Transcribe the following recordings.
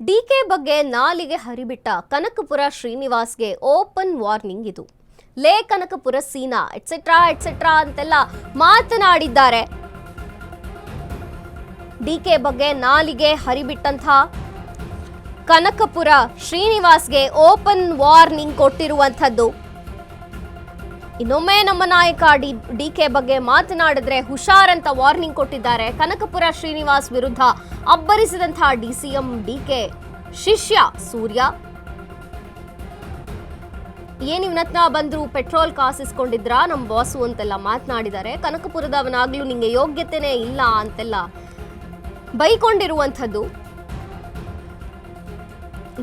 DK ಬಗ್ಗೆ ನಾಲಿಗೆ ಹರಿಬಿಟ್ಟ Kanakapura ಶ್ರೀನಿವಾಸ್ಗೆ open warning ಇದು. ಲೇ ಕನಕಪುರ ಸೀನಾ ಎಟ್ಸೆಟ್ರಾ ಅಂತೆಲ್ಲ ಮಾತನಾಡಿದ್ದಾರೆ. ಡಿಕೆ ಬಗ್ಗೆ ನಾಲಿಗೆ ಹರಿಬಿಟ್ಟಂಥ ಕನಕಪುರ ಶ್ರೀನಿವಾಸ್ಗೆ ಓಪನ್ ವಾರ್ನಿಂಗ್ ಕೊಟ್ಟಿರುವಂಥದ್ದು. ಇನ್ನೊಮ್ಮೆ ನಮ್ಮ ನಾಯಕ ಡಿಕೆ ಬಗ್ಗೆ ಮಾತನಾಡಿದ್ರೆ ಹುಷಾರಂತ ವಾರ್ನಿಂಗ್ ಕೊಟ್ಟಿದ್ದಾರೆ. ಕನಕಪುರ ಶ್ರೀನಿವಾಸ್ ವಿರುದ್ಧ ಅಬ್ಬರಿಸಿದಂತಹ ಡಿಸಿಎಂ ಡಿಕೆ ಶಿಷ್ಯ ಸೂರ್ಯ ಏನಿವನತ್ನ ಬಂದ್ರು ಪೆಟ್ರೋಲ್ ಕಾಸಿಸ್ಕೊಂಡಿದ್ರ ನಮ್ಮ ಬಾಸು ಅಂತೆಲ್ಲ ಮಾತನಾಡಿದ್ದಾರೆ. ಕನಕಪುರದವನಾಗ್ಲೂ ನಿಂಗೆ ಯೋಗ್ಯತೆನೇ ಇಲ್ಲ ಅಂತೆಲ್ಲ ಬೈಕೊಂಡಿರುವಂಥದ್ದು.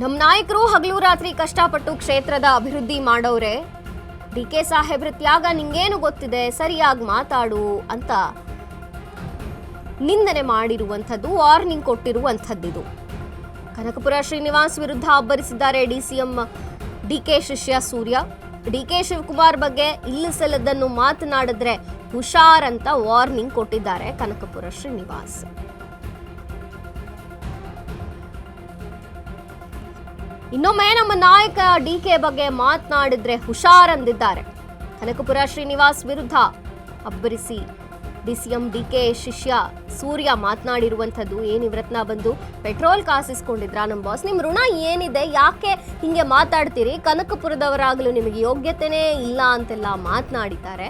ನಮ್ಮ ನಾಯಕರು ಹಗಲು ರಾತ್ರಿ ಕಷ್ಟಪಟ್ಟು ಕ್ಷೇತ್ರದ ಅಭಿವೃದ್ಧಿ ಮಾಡೋರೆ. ಡಿಕೆ ಸಾಹೇಬ್ರ ತ್ಯಾಗ ನಿಂಗೇನು ಗೊತ್ತಿದೆ, ಸರಿಯಾಗಿ ಮಾತಾಡು ಅಂತ ನಿಂದನೆ ಮಾಡಿರುವಂಥದ್ದು, ವಾರ್ನಿಂಗ್ ಕೊಟ್ಟಿರುವಂಥದ್ದಿದು. ಕನಕಪುರ ಶ್ರೀನಿವಾಸ್ ವಿರುದ್ಧ ಅಬ್ಬರಿಸಿದ್ದಾರೆ ಡಿಸಿಎಂ ಡಿಕೆ ಶಿಷ್ಯ ಸೂರ್ಯ. ಡಿಕೆ ಶಿವಕುಮಾರ್ ಬಗ್ಗೆ ಇಲ್ಲಿಸಲ್ಲದನ್ನು ಮಾತನಾಡಿದ್ರೆ ಹುಷಾರ್ ಅಂತ ವಾರ್ನಿಂಗ್ ಕೊಟ್ಟಿದ್ದಾರೆ ಕನಕಪುರ ಶ್ರೀನಿವಾಸ್. ಇನ್ನೊಮ್ಮೆ ನಮ್ಮ ನಾಯಕ ಡಿಕೆ ಬಗ್ಗೆ ಮಾತನಾಡಿದ್ರೆ ಹುಷಾರ್ ಅಂದಿದ್ದಾರೆ. ಕನಕಪುರ ಶ್ರೀನಿವಾಸ್ ವಿರುದ್ಧ ಅಬ್ಬರಿಸಿ ಡಿಸಿಎಂ ಡಿಕೆ ಶಿಷ್ಯ ಸೂರ್ಯ ಮಾತನಾಡಿರುವಂಥದ್ದು. ಏನಿವ್ರತ್ನ ಬಂದು ಪೆಟ್ರೋಲ್ ಕಾಸಿಸ್ಕೊಂಡಿದ್ರ ನಮ್ಮ ಬಾಸ್, ನಿಮ್ಮ ಋಣ ಏನಿದೆ, ಯಾಕೆ ಹಿಂಗೆ ಮಾತಾಡ್ತೀರಿ, ಕನಕಪುರದವರಾಗಲು ನಿಮಗೆ ಯೋಗ್ಯತೆನೇ ಇಲ್ಲ ಅಂತೆಲ್ಲ ಮಾತನಾಡಿದ್ದಾರೆ.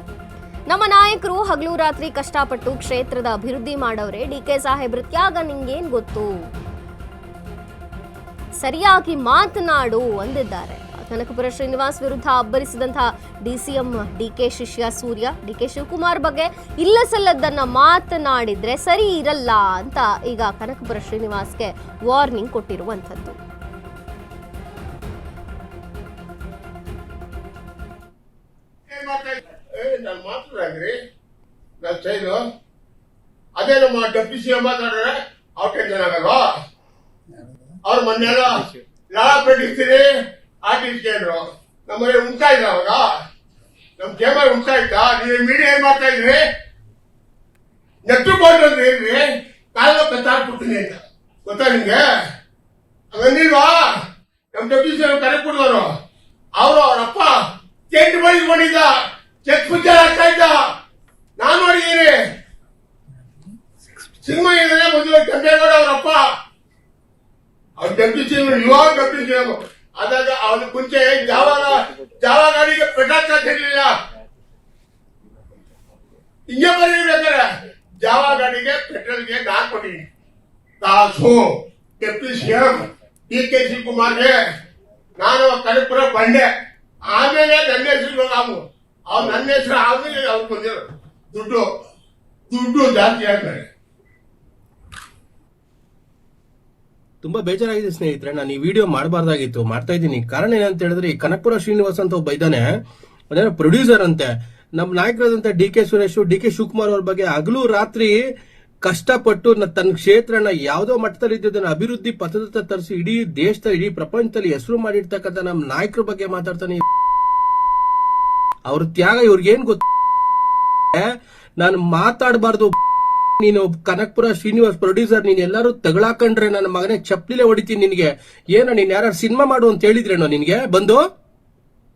ನಮ್ಮ ನಾಯಕರು ಹಗಲು ರಾತ್ರಿ ಕಷ್ಟಪಟ್ಟು ಕ್ಷೇತ್ರದ ಅಭಿವೃದ್ಧಿ ಮಾಡವ್ರೆ. ಡಿಕೆ ಸಾಹೇಬ್ರ ತ್ಯಾಗ ನಿಂಗೇನ್ ಗೊತ್ತು, ಸರಿಯಾಗಿ ಮಾತನಾಡು ಅಂದಿದ್ದಾರೆ. ಕನಕಪುರ ಶ್ರೀನಿವಾಸ್ ವಿರುದ್ಧ ಅಬ್ಬರಿಸಿದಂತಹ ಡಿಸಿಎಂ ಡಿಕೆ ಶಿಷ್ಯ ಸೂರ್ಯ ಡಿಕೆ ಶಿವಕುಮಾರ್ ಬಗ್ಗೆ ಇಲ್ಲಸಲ್ಲದನ್ನ ಮಾತನಾಡಿದ್ರೆ ಸರಿ ಇರಲ್ಲ ಅಂತ ಈಗ ಕನಕಪುರ ಶ್ರೀನಿವಾಸ್ಗೆ ವಾರ್ನಿಂಗ್ ಕೊಟ್ಟಿರುವಂಥದ್ದು. ಅದೇ ನಮ್ಮ ಡೆಪ್ಟಿ ಸಿಎಂ ಮಾತಾಡ್ರೆ ಅವ್ರ ಟೆನ್ಷನ್ ಆಗಲ್ವಾ? ಅವ್ರ ಮೊನ್ನೆಲ್ಲ ಲಾಳ ಪ್ರಕಟಿಸ್ತೀರಿ ಆರ್ಟಿಸ್ಟ್ರು ನಮ್ಮಲ್ಲಿ ಉಂಟಾ ಇಲ್ಲ, ಅವಾಗ ನಮ್ ಕೇಬಲ್ ಉಂಟಾ ಇತ್ತಾ? ನೀವು ಮೀಡಿಯಾ ಏನ್ ಮಾಡ್ತಾ ಇದ್ರಿ? ನೆಟ್ಟು ಬೋರ್ಡ್ ಅಂತ ಹೇಳ್ರಿ, ಕಾಲ ಕತ್ತಾಡ್ಬಿಡ್ತೀನಿ ಅಂತ ಗೊತ್ತಾ ನಿಮ್ಗೆ? ಹಂಗಂದಿಲ್ವಾ? ನಮ್ ಡೆಪ್ಟಿ ಸಿಎಂ ಕರೆ ಕೊಡುವರು ಅವರು ಅವ್ರಪ್ಪ ಚೆಕ್ ಬಳಿಸ್ಕೊಂಡಿದ್ದ, ಚೆಕ್ ಪುಚ್ಚರ್ ಆಗ್ತಾ ಇದ್ದ, ನಾನ್ ನೋಡಿದ್ದೀನಿ. ಸಿನಿಮಾ ಇದ್ರೆ ಮೊದಲು ಕೆಂಪೇಗೌಡ ಅವರಪ್ಪ ಅವ್ರ ಡೆಪ್ಟಿ ಸಿಎಂ, ಯುವ ಡೆಪ್ಟಿ ಸಿಎಂ ಆದಾಗ ಅವ್ರ ಮುಂಚೆ ಜಾವ ಗಾಡಿಗೆ ಪೆಟ್ರೋಲ್ ಹಾಕಿರ್ಲಿಲ್ಲ. ಹಿಂಗೆ ಬರೀಬೇಕಾರೆ ಜಾವ ಗಾಡಿಗೆ ಪೆಟ್ರೋಲ್ಗೆ ನಾನ್ ಕೊಟ್ಟಿದ್ದೀನಿ ಕಾಸು. ಡೆಪ್ಟಿ ಸಿಎಂ ಡಿಕೆ ಶಿವಕುಮಾರ್ಗೆ ನಾನು ಕನಕಪುರ ಬಂಡೆ, ಆಮೇಲೆ ನನ್ನ ಹೆಸರು ಅವ್ರು ನನ್ನ ಹೆಸರು ಆಮೇಲೆ ಅವ್ರು ಬಂದಿರೋ ದುಡ್ಡು ಜಾಸ್ತಿ ಆಗ್ತಾರೆ. ತುಂಬಾ ಬೇಜಾರಾಗಿದೆ ಸ್ನೇಹಿತರೆ. ನಾನು ಈ ವಿಡಿಯೋ ಮಾಡಬಾರ್ದಾಗಿತ್ತು, ಮಾಡ್ತಾ ಇದ್ದೀನಿ. ಕಾರಣ ಏನಂತ ಹೇಳಿದ್ರೆ, ಈ ಕನಕಪುರ ಶ್ರೀನಿವಾಸ್ ಅಂತ ಒಬ್ಬ ಇದ್ದಾನೆ, ಅದೇನೋ ಪ್ರೊಡ್ಯೂಸರ್ ಅಂತೆ. ನಮ್ಮ ನಾಯಕರಾದಂತ D K Suresh, D K Shivakumar ಅವ್ರ ಬಗ್ಗೆ ಹಗಲು ರಾತ್ರಿ ಕಷ್ಟಪಟ್ಟು ತನ್ನ ಕ್ಷೇತ್ರನ ಯಾವುದೋ ಮಟ್ಟದಲ್ಲಿ ಇದ್ದದನ್ನ ಅಭಿವೃದ್ಧಿ ಪಥದತ್ತ ತರಿಸಿ ಇಡೀ ದೇಶದ ಇಡೀ ಪ್ರಪಂಚದಲ್ಲಿ ಹೆಸರು ಮಾಡಿರ್ತಕ್ಕಂಥ ನಮ್ಮ ನಾಯಕರ ಬಗ್ಗೆ ಮಾತಾಡ್ತಾನೆ. ಅವ್ರ ತ್ಯಾಗ ಇವ್ರಿಗೇನ್ ಗೊತ್ತ? ನಾನು ಮಾತಾಡಬಾರ್ದು. ನೀನು ಕನಕಪುರ ಶ್ರೀನಿವಾಸ್ ಪ್ರೊಡ್ಯೂಸರ್, ನೀನ್ ಎಲ್ಲಾರು ತಗಳಾಕೊಂಡ್ರೆ ನನ್ನ ಮಗನೇ ಚಪ್ಪಲಿಲೆ ಹೊಡಿತೀನಿ ನಿನ್ಗೆ. ಏನೋ ನೀನ್ ಯಾರು ಸಿನಿಮಾ ಮಾಡು ಅಂತ ಹೇಳಿದ್ರೇನೋ ನಿನ್ಗೆ ಬಂದು?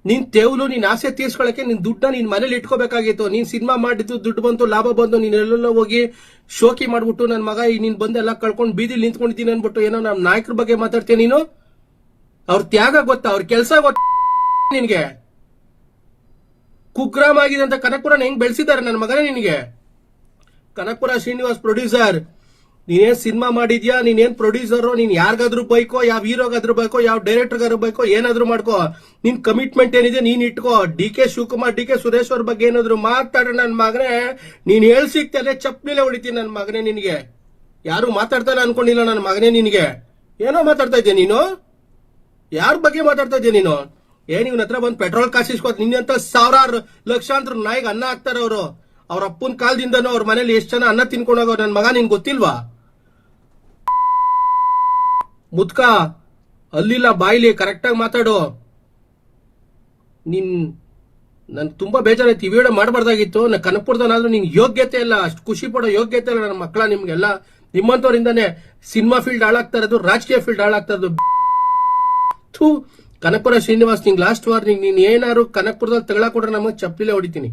ನೀನ್ ತೆವಲು ನೀನ್ ಆಸೆ ತೀರ್ಸ್ಕೊಳಕ್ಕೆ ನಿನ್ ದುಡ್ಡನ್ನ ನಿನ್ ಮನೇಲಿ ಇಟ್ಕೋಬೇಕಾಗಿತ್ತು. ನೀನ್ ಸಿನಿಮಾ ಮಾಡಿದ್ದು ದುಡ್ಡು ಬಂತು, ಲಾಭ ಬಂತು, ನೀನ್ ಎಲ್ಲೆಲ್ಲ ಹೋಗಿ ಶೋಕಿ ಮಾಡ್ಬಿಟ್ಟು ನನ್ನ ಮಗ ನೀನ್ ಬಂದು ಎಲ್ಲ ಕಳ್ಕೊಂಡು ಬೀದಿಲಿ ನಿಂತ್ಕೊಂಡಿದ್ದೀನಿ ಅನ್ಬಿಟ್ಟು ಏನೋ ನಮ್ಮ ನಾಯಕರ ಬಗ್ಗೆ ಮಾತಾಡ್ತೀಯ ನೀನು? ಅವ್ರ ತ್ಯಾಗ ಗೊತ್ತಾ? ಅವ್ರ ಕೆಲಸ ಗೊತ್ತಾ ನಿನ್ಗೆ? ಕುಗ್ರಾಮ ಆಗಿದೆ ಅಂತ ಕನಕಪುರನ ಹೆಂಗ್ ಬೆಳೆಸಿದ್ದಾರೆ ನನ್ನ ಮಗನೇ ನಿನ್ಗೆ? ಕನಕಪುರ ಶ್ರೀನಿವಾಸ್ ಪ್ರೊಡ್ಯೂಸರ್, ನೀನೇನ್ ಸಿನಿಮಾ ಮಾಡಿದ್ಯಾ, ನೀನೇನ್ ಪ್ರೊಡ್ಯೂಸರ್, ನೀನ್ ಯಾರಿಗಾದ್ರೂ ಬೈಕೋ, ಯಾವ ಹೀರೋಗಾದ್ರೂ ಬೈಕೋ, ಯಾವ ಡೈರೆಕ್ಟರ್ಗಾದ್ರೂ ಬೈಕೋ, ಏನಾದ್ರೂ ಮಾಡ್ಕೋ. ನಿನ್ ಕಮಿಟ್ಮೆಂಟ್ ಏನಿದೆ ನೀನ್ ಇಟ್ಕೋ. D K Shivakumar, D K Suresh ಅವ್ರ ಬಗ್ಗೆ ಏನಾದ್ರು ಮಾತಾಡ್ರೆ ನನ್ನ ಮಗನೇ ನೀನ್ ಹೇಳ್ ಸಿಗ್ತದೆ ಚಪ್ಪಲಿಲೆ ಹೊಡಿತೀನಿ ನನ್ನ ಮಗನೇ ನಿನ್ಗೆ. ಯಾರು ಮಾತಾಡ್ತಾನೆ ಅನ್ಕೊಂಡಿಲ್ಲ ನನ್ನ ಮಗನೇ ನಿನ್ಗೆ. ಏನೋ ಮಾತಾಡ್ತಾ ಇದ್ಯಾ ನೀನು? ಯಾರ ಬಗ್ಗೆ ಮಾತಾಡ್ತಾ ಇದ್ಯಾ ನೀನು? ಇವನ ಹತ್ರ ಬಂದು ಪೆಟ್ರೋಲ್ ಕಾಸಿಸ್ಕೋತ ನಿನ್ನಂತ ಸಾವಿರಾರು ಲಕ್ಷಾಂತರ ನಾಯಿಗೆ ಅನ್ನ ಹಾಕ್ತಾರ ಅವರು. ಅವ್ರ ಅಪ್ಪನ ಕಾಲದಿಂದನೂ ಅವ್ರ ಮನೇಲಿ ಎಷ್ಟು ಜನ ಅನ್ನ ತಿನ್ಕೊಂಡೋಗ ನನ್ನ ಮಗ ನಿನ್ ಗೊತ್ತಿಲ್ವಾ? ಮುದ್ಕ ಅಲ್ಲಿಲ್ಲ ಬಾಯಿಲಿ ಕರೆಕ್ಟಾಗಿ ಮಾತಾಡು. ನನ್ ತುಂಬಾ ಬೇಜಾರಾಯ್ತು. ಈ ವಿಡಿಯೋ ಮಾಡಬಾರ್ದಾಗಿತ್ತು. ಕನಕಪುರದನಾದ್ರೂ ನಿನ್ ಯೋಗ್ಯತೆ ಇಲ್ಲ, ಅಷ್ಟು ಖುಷಿ ಪಡೋ ಯೋಗ್ಯತೆ ಇಲ್ಲ ನನ್ನ ಮಕ್ಕಳ. ನಿಮ್ಗೆಲ್ಲ ನಿಮ್ಮಂತವರಿಂದಾನೆ ಸಿನಿಮಾ ಫೀಲ್ಡ್ ಹಾಳಾಗ್ತಾ ಇರೋದು, ರಾಜಕೀಯ ಫೀಲ್ಡ್ ಹಾಳಾಗ್ತಾ ಇರೋದು. ಕನಕಪುರ ಶ್ರೀನಿವಾಸ್, ನಿಂಗೆ ಲಾಸ್ಟ್ ವಾರ್ನಿಂಗ್, ನೀನ್ ಏನಾರು ಕನಕಪುರದಲ್ಲಿ ತಗೊಳಕೊಡ್ರೆ ನಮಗೆ ಚಪ್ಪಲಿಲೆ ಹೊಡಿತೀನಿ.